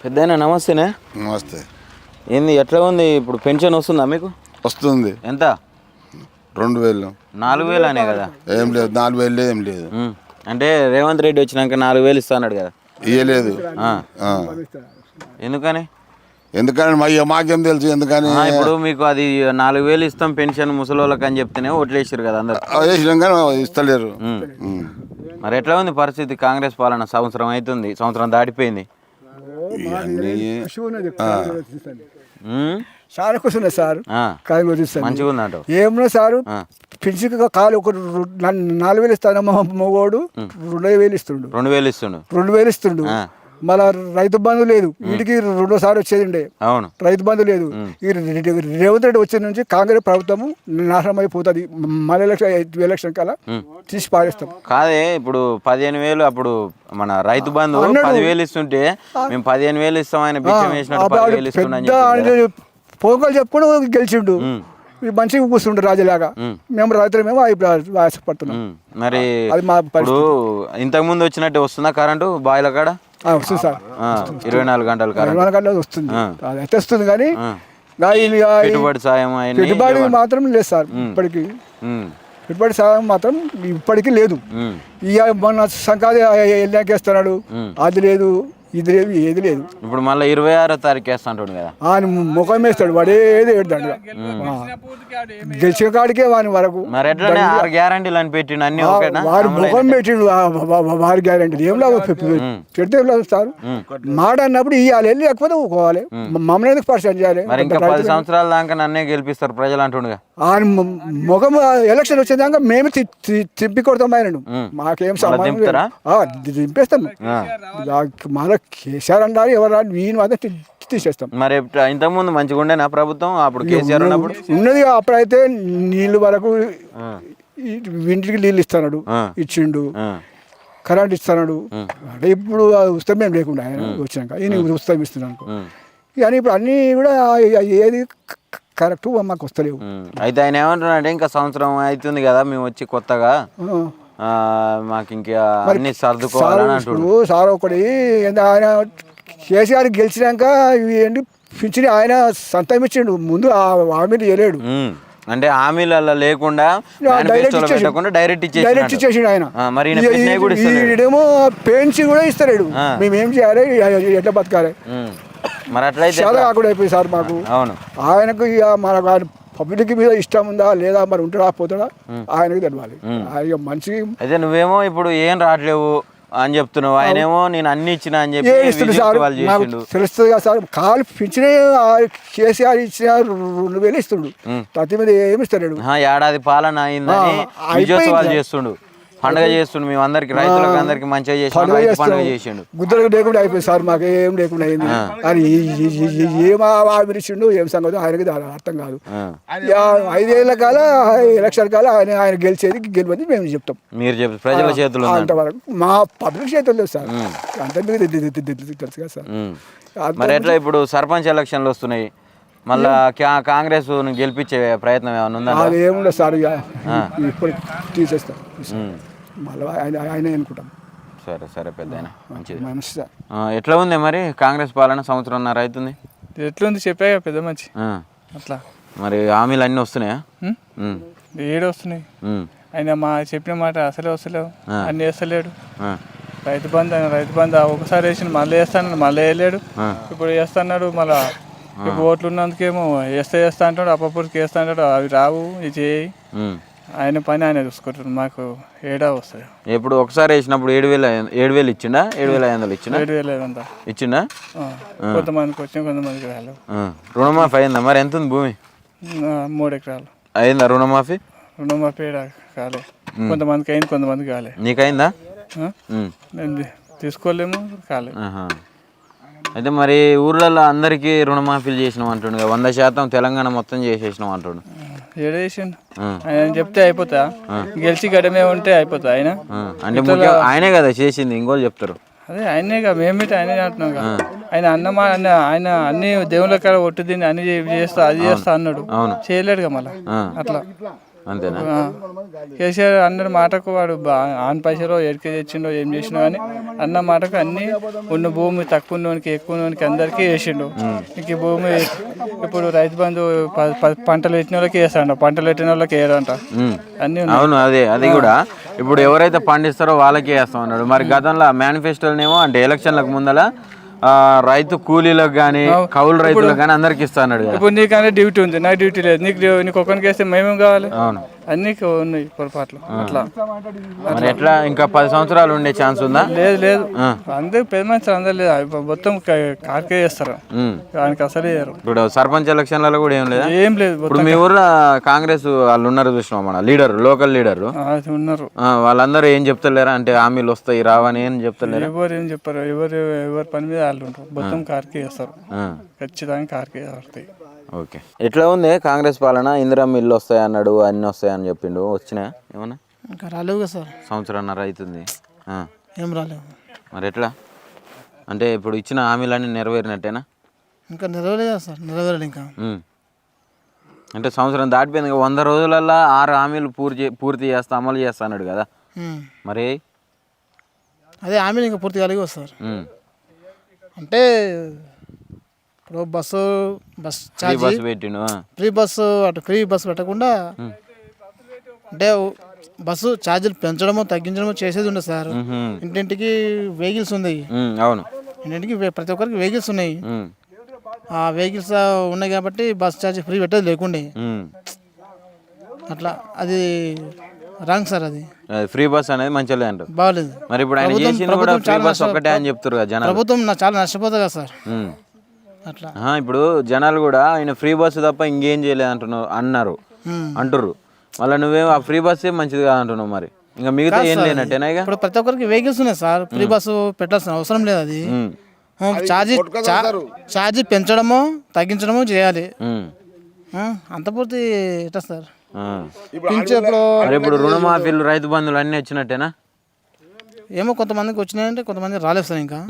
పెద్దయినా నమస్తేనే. నమస్తే. ఏంది ఎట్లా ఉంది ఇప్పుడు? పెన్షన్ వస్తుందా మీకు? వస్తుంది. ఎంత? 2000. 4000 అనే కదా? ఏం లేదు, 4000 లేదు, ఏం లేదు. అంటే రేవంత్ రెడ్డి వచ్చినాక 4000 ఇస్తా అన్నాడు కదా? ఇయ్యలేదు. ఎందుకని? ఎందుకని మాకేం తెలుసు ఎందుకని. ఇప్పుడు మీకు అది 4000 ఇస్తాం పెన్షన్ ముసలోళ్ళకి అని చెప్తేనే ఓట్లేసారు కదా అందరు. వేసినాం కానీ ఇస్తలేరు. మరి ఎట్లా ఉంది పరిస్థితి? కాంగ్రెస్ పాలన సంవత్సరం అవుతుంది, సంవత్సరం దాటిపోయింది. చాలా కూర్చున్నా సార్, మంచిగా ఉందంట. ఏమన్నా సారు పెన్షన్ కాలు ఒక 4000 ఇస్తాను మగోడు 2000 ఇస్తుండు. 2000 ఇస్తుండు. మళ్ళా రైతు బంధు లేదు, వీటికి 2సారి వచ్చేది. అవును, రైతు బంధు లేదు. ఈ రేవంత్ రెడ్డి వచ్చే నుంచి కాంగ్రెస్ ప్రభుత్వము నాశనం అయిపోతుంది. మళ్ళీ ఎలక్షన్ కల్లా తీసి పారేస్తాం. కాదే ఇప్పుడు 15000 అప్పుడు మన రైతు బంధు 10,000 ఇస్తుంటే మేము 15000 ఇస్తాం, ఆయన బిచ్చం వేసినట్టు 10,000 ఇస్తున్నాం. పోకలు చెప్పుకొని గెలిచిండు, మంచిగా కూర్చుండు రాజులాగా. మేము రైతులమేమో ఆశపడుతున్నాం. మరి ఇప్పుడు ఇంతకు ముందు వచ్చినట్టు వస్తుందా కరెంటు బాయిల కాడ? వస్తుంది సార్, 24 గంటలు 24 గంటలు వస్తుంది. అయితే వస్తుంది కానీ పెట్టుబడి సాయం పెట్టుబడి మాత్రం లేదు సార్ ఇప్పటికి. పెట్టుబడి సాయం మాత్రం ఇప్పటికీ లేదు. ఇక మొన్న సంక్రాంతి వెళ్ళాకేస్తున్నాడు, అది లేదు, ఇది లేదు, ఏది లేదు. ఇప్పుడు మళ్ళీ 26వ తారీఖు వేస్తా అంటాడు కదా, ఆయన ముఖం వేస్తాడు, వాడే ఏది ఏడుతాడు. గెలిచిన కాడికే వాని వరకు మరి ఎట్లనే 6 గ్యారంటీలు అని పెట్టిండు, అన్ని వారి ముఖం పెట్టిండు. వారి గ్యారంటీలు ఏం లాభం పెడితే ఏం లాభం సార్? మాట అన్నప్పుడు ఇవ్వాలి, లేకపోతే ఊకోవాలి. మమ్మల్ని ఎందుకు పరిచయం చేయాలి? మరి ఇంకా 10 సంవత్సరాల దాకా నన్నే గెలిపిస్తారు ప్రజలు అంటుండగా. ఆయన ముఖం ఎలక్షన్ వచ్చేదాకా మేము తిప్పి కొడతాం ఆయనను. మాకేం దింపేస్తాం. మన కేసీఆర్ అన్నారు, ఎవరు వీని మాత్రం తీసేస్తాం. మరి ఇంతకుముందు మంచిగా ఉండేనా ప్రభుత్వం అప్పుడు కేసీఆర్ ఉన్నప్పుడు? ఉన్నది. అప్పుడైతే నీళ్ళు వరకు ఇంటికి నీళ్ళు ఇస్తున్నాడు, ఇచ్చిండు. కరెంట్ ఇస్తున్నాడు. అంటే ఇప్పుడు ఉచితం ఏం లేకుండా ఆయన వచ్చినాక ఈయన ఉచితం ఇస్తున్నాను. కానీ ఇప్పుడు అన్నీ కూడా ఏది కరెక్ట్ మాకు వస్తలేవు. అయితే ఆయన ఏమంటున్నాడంటే ఇంకా సంవత్సరం అవుతుంది కదా మేము వచ్చి కొత్తగా, మాకు ఇంకా అన్ని సర్దుకోవాలని అంటున్నాడు సార్. ఒకటి ఆయన కేసీఆర్ గెలిచినాక ఏంటి పింఛని ఆయన సంతం ఇచ్చిండు, ముందు హామీలు చేయలేడు. అంటే హామీలు లేకుండా డైరెక్ట్ ఇచ్చేసిండు ఆయన. మరి ఈడేమో పెన్షన్ కూడా ఇస్తలేడు. మేమేం చేయాలి, ఎట్లా బతకాలి? మరి అట్లయితే చాలా కాకుండా అయిపోయింది సార్ మాకు. అవును, ఆయనకు ఇక మన పబ్లిక్ మీద ఇష్టం ఉందా లేదా, మరి ఉంటాడా పోతాడా ఆయనకు తెలవాలి. ఆయన మంచి అయితే నువ్వేమో ఇప్పుడు ఏం రావట్లేవు అని చెప్తున్నావు, ఆయనేమో నేను అన్ని ఇచ్చిన అని చెప్పి తెలుస్తుంది కదా సార్. కాలు పింఛనే కేసీఆర్ ఇచ్చిన 2000 ఇస్తుండు, ప్రతి మీద ఏమి ఇస్తలేడు. ఏడాది పాలన అయిందని విజయోత్సవాలు చేస్తుండు, పండుగ చేస్తుండు. మేము అందరికి రైతులకు అందరికి మంచిగా చేసి పండుగ చేసిండు. గుద్దలకు లేకుండా అయిపోయింది సార్, మాకు ఏం లేకుండా అయింది. అది ఏం ఆవిరిచిండు, ఏం సంగతి ఆయనకి అర్థం కాదు. 5 ఏళ్ల కాల ఎలక్షన్ కాల ఆయన గెలిచేది మేము చెప్తాం. మీరు చెప్తారు ప్రజల చేతుల్లో, అంతవరకు మా పబ్లిక్ చేతుల్లో లేదు సార్. అంత మీకు తెలుసు కదా సార్. మరి ఎట్లా ఇప్పుడు సర్పంచ్ ఎలక్షన్లు వస్తున్నాయి, మళ్ళా కాంగ్రెస్ గెలిపించే ప్రయత్నం ఏమైనా ఉందా? అది ఏముండదు సార్, ఇప్పుడు తీసేస్తాం మళ్ళీ ఆయన అనుకుంటాం. సరే సరే పెద్ద మంచిది. ఎట్లా ఉంది మరి కాంగ్రెస్ పాలన? సంవత్సరంన్నర అవుతుంది. ఎట్లుంది చెప్పా పెద్ద మంచి. అట్లా మరి హామీలు అన్నీ వస్తున్నాయా? ఏడు వస్తున్నాయి. ఆయన చెప్పిన మాట అసలే వస్తలేవు, అన్ని వేస్తలేడు. రైతు బంధు ఒకసారి వేసిన మళ్ళీ వేస్తాను, మళ్ళీ వేయలేడు. ఇప్పుడు వేస్తున్నాడు, మళ్ళా ఇప్పుడు ఓట్లు ఉన్నందుకేమో వేస్తా అంటాడు, అప్పటికి వేస్తా అంటాడు. అవి రావు, ఇది చేయి. ఆయన పని ఆయన చూసుకుంటాడు, మాకు ఏడా వస్తాయి. ఇప్పుడు ఒకసారి వేసినప్పుడు 7,000 ఇచ్చిండా? 7,500 ఇచ్చిండా? 7,500 ఇచ్చిండా? కొంతమందికి వచ్చిన, కొంతమందికి రాలేవు. రుణమాఫీ అయిందా? మరి ఎంత ఉంది భూమి? 3 ఎకరాలు అయిందా రుణమాఫీ? రుణమాఫీ కాలే, కొంతమందికి అయింది, కొంతమందికి కాలే. నీకైందా? నేను తీసుకోలేము, కాలే. అయితే మరి ఊర్లలో అందరికీ రుణమాఫీలు చేసినాం అంటుండు, 100% తెలంగాణ మొత్తం చేసేసినాం అంటుండు. ఏడేసిండు ఆయన చెప్తే అయిపోతా, గెలిచి గడమే ఉంటే అయిపోతా. ఆయన అంటే ఆయనే కదా చేసింది, ఇంకోళ్ళు చెప్తారు. అదే ఆయనే కదా, మేమైతే ఆయనే అంటున్నాం కదా. ఆయన అన్నమా ఆయన అన్ని దేవుళ్ళ కాడ ఒట్టు దీన్ని అన్ని చేస్తా, అది చేస్తా అన్నాడు, చేయలేడుగా మళ్ళీ. అట్లా అంతేనా? కేసీఆర్ అన్న మాటకు వాడు ఆన్ పైసలో ఎడికి తెచ్చిండో ఏం చేసిండో కానీ అన్న మాటకు అన్ని ఉన్న భూమి తక్కువ ఉన్నోనికి ఎక్కువ ఉన్నోనికి అందరికీ వేసిండు. ఇంక ఈ భూమి ఇప్పుడు రైతు బంధు పంటలు పెట్టిన వాళ్ళకి వేస్తాడు, పంటలు పెట్టిన వాళ్ళకి వేయడంట అన్ని ఉన్నాయి. అవును, అది కూడా ఇప్పుడు ఎవరైతే పండిస్తారో వాళ్ళకే వేస్తాం అన్నాడు. మరి గతంలో మేనిఫెస్టోనేమో అంటే ఎలక్షన్లకు ముందల రైతు కూలీలకు కానీ కౌలు రైతులకు కానీ అందరికి ఇస్తా అన్నాడు. ఇప్పుడు నీకనే డ్యూటీ ఉంది, నాకు డ్యూటీ లేదు. నీకు ఒక్కరికి వేస్తే మేమేం కావాలి? అవును, అన్ని ఉన్నాయి పొరపాట్లు. అట్లా మరి ఎట్లా ఇంకా 10 సంవత్సరాలు ఉండే ఛాన్స్ ఉందా? లేదు అందరు పెద్ద మనుషులు అందరు లేదు, మొత్తం కార్కే చేస్తారు, ఆయనకి అసలే చేయరు. ఇప్పుడు సర్పంచ్ ఎలక్షన్లలో కూడా ఏం లేదా? ఏం లేదు. ఇప్పుడు మీ ఊర్లో కాంగ్రెస్ వాళ్ళు ఉన్నారు చూసినాం, మన లీడర్, లోకల్ లీడరు ఉన్నారు. వాళ్ళందరూ ఏం చెప్తలేరా? అంటే హామీలు వస్తాయి రావని ఏం చెప్తలేరా? ఎవరు ఏం చెప్పారు, ఎవరి పని మీద వాళ్ళు ఉంటారు, మొత్తం కార్కే చేస్తారు, ఖచ్చితంగా కార్కే వస్తాయి. ఓకే, ఎట్లా ఉంది కాంగ్రెస్ పాలన? ఇందిరమ్మ ఇల్లు వస్తాయి అన్నాడు, అన్నీ వస్తాయని చెప్పిండు, వచ్చినాయా ఏమన్నా? ఇంకా రాలేవు కదా సార్, సంవత్సరంన్నర అవుతుంది. ఏం రాలేవు. మరి ఎట్లా అంటే ఇప్పుడు ఇచ్చిన హామీలన్నీ నెరవేరినట్టేనా? ఇంకా నెరవేరలేదు కదా సార్, నెరవేరలేదు ఇంకా. అంటే సంవత్సరం దాటిపోయింది, 100 రోజులల్లో 6 హామీలు పూర్తి చేస్తా, అమలు చేస్తా అన్నాడు కదా. మరి అదే హామీలు ఇంకా పూర్తి కలిగి సార్. అంటే ఇప్పుడు బస్ ఛార్జ్ పెట్టిండు, ఫ్రీ బస్సు, అటు ఫ్రీ బస్సు పెట్టకుండా అంటే బస్సు ఛార్జీలు పెంచడమో తగ్గించడమో చేసేది ఉండదు సార్. ఇంటింటికి వెహికల్స్ ఉన్నాయి. అవును, ఇంటింటికి ప్రతి ఒక్కరికి వెహికల్స్ ఉన్నాయి. ఆ వెహికల్స్ ఉన్నాయి కాబట్టి బస్ ఛార్జ్ ఫ్రీ పెట్టేది లేకుండే. అట్లా అది రాంగ్ సార్, అది ఫ్రీ బస్ అనేది మంచిగా అంటారు, బాగలేదు. మరి ఇప్పుడు ఆయన చేసింది కూడా ఫ్రీ బస్ ఒక్కటే అని చెప్తారు కదా జనాలు. ప్రభుత్వం చాలా నష్టపోతుంది కదా సార్. అట్లా ఇప్పుడు జనాలు కూడా ఆయన ఫ్రీ బస్సు తప్ప ఇంకేం చేయలేదు అన్నారు అంటుర్రు. మళ్ళీ నువ్వేమో ఆ ఫ్రీ బస్సే మంచిది కాదు అంటున్నావు, మరి ఇంకా మిగతా ఏం లేనట్టేనా? ఇక ఇప్పుడు ప్రతి ఒక్కరికి వెహికల్స్ ఉన్నాయి సార్, ఫ్రీ బస్సు పెట్టాల్సిన అవసరం లేదు. అది ఛార్జీ పెంచడమో తగ్గించడమో చేయాలి, అంత పూర్తి ఎట్లా సార్? ఇప్పుడు రుణమాఫీలు, రైతు బంధువులు అన్నీ వచ్చినట్టేనా? ఏమో కొంతమందికి వచ్చినాయంటే కొంతమంది రాలేదు సార్ ఇంకా.